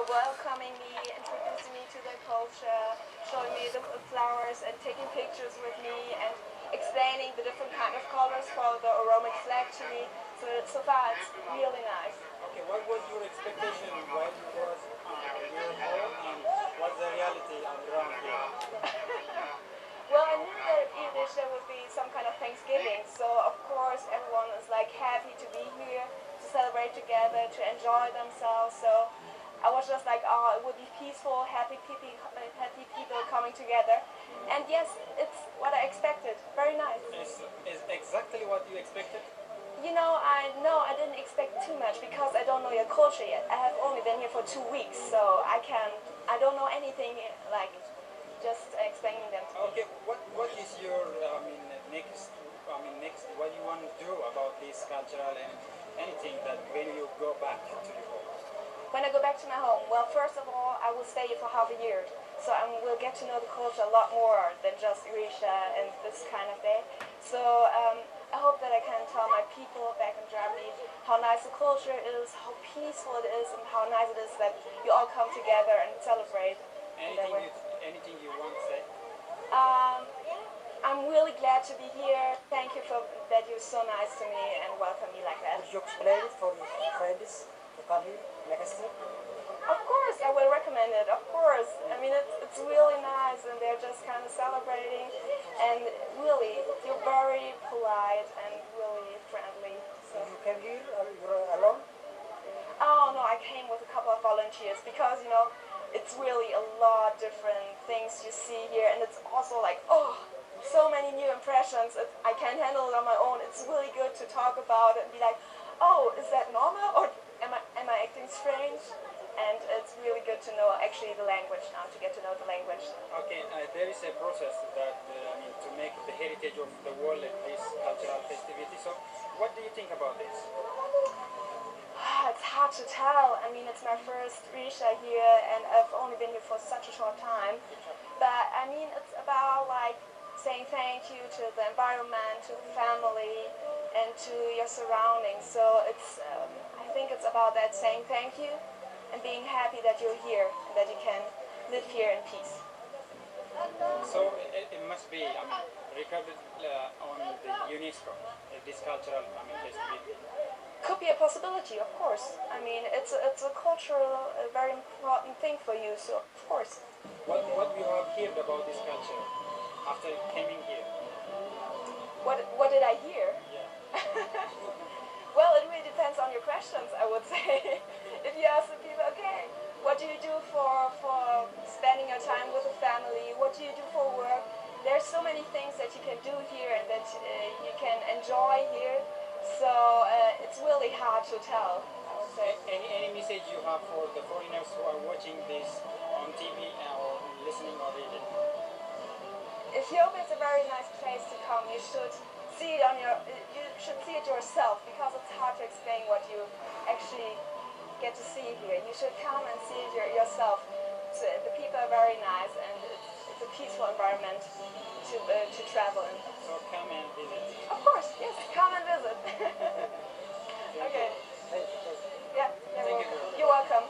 welcoming me, introducing me to their culture, showing me the flowers and taking pictures with me and explaining the different kind of colors for the Oromic flag to me. So far it's really nice. Okay, what was your expectation while you was your home and what's the reality around here? Well, I knew that in English there would be some kind of Thanksgiving, so of course everyone is like happy to be here, to celebrate together, to enjoy themselves. So I was just like, oh, it would be peaceful, happy people coming together. And yes, it's what I expected. Very nice. Is exactly what you expected? You know, I didn't expect too much because I don't know your culture yet. I have only been here for 2 weeks, so I don't know anything like just explaining them to me. Okay, what is your next what you want to do about this cultural and anything that when you go back to your home? When I go back to my home, well, first of all, I will stay here for half a year, so I will get to know the culture a lot more than just Irreecha and this kind of day. So I hope that I can tell my people back in Germany how nice the culture is, how peaceful it is, and how nice it is that you all come together and celebrate. Anything you want to say? I'm really glad to be here. Thank you for that you're so nice to me and welcome me like that. Would you explain it for your friends to come here next year? Of course, I will recommend it, of course. I mean, it's really nice and they're just kind of celebrating and really, you're very polite and really friendly. So. You came here, you're alone? Oh no, I came with a couple of volunteers because, you know, it's really a lot different things you see here and it's also like, oh, so many new impressions. I can't handle it on my own. It's really good to talk about it and be like, oh, is that normal or am I acting strange? And it's really good to know actually the language now, to get to know the language. Okay, there is a process that, to make the heritage of the world this cultural festivity. So, what do you think about this? It's hard to tell. I mean, it's my first Irreecha here, and I've only been here for such a short time. But I mean, it's about like saying thank you to the environment, to the family, and to your surroundings. So it's, I think it's about that, saying thank you and being happy that you're here and that you can live here in peace. So it must be, recorded on the UNESCO, this cultural festivity. Could be a possibility, of course. I mean, it's a cultural, a very important thing for you, so of course. What you have heard about this culture after coming here? What did I hear? Yeah. Well, it really depends on your questions, I would say. If you ask the people, okay, what do you do for spending your time with the family? What do you do for work? There's so many things that you can do here and that you can enjoy here. So it's really hard to tell, I would say. Any message you have for the foreigners who are watching this on TV or listening or reading? Ethiopia is a very nice place to come. You should see it yourself because it's hard to explain what you actually get to see here. You should come and see it yourself. So the people are very nice and it's a peaceful environment to travel in. So come and visit. Of course, yes, come and visit. Okay. Thank you. Yeah, Thank you. you're welcome.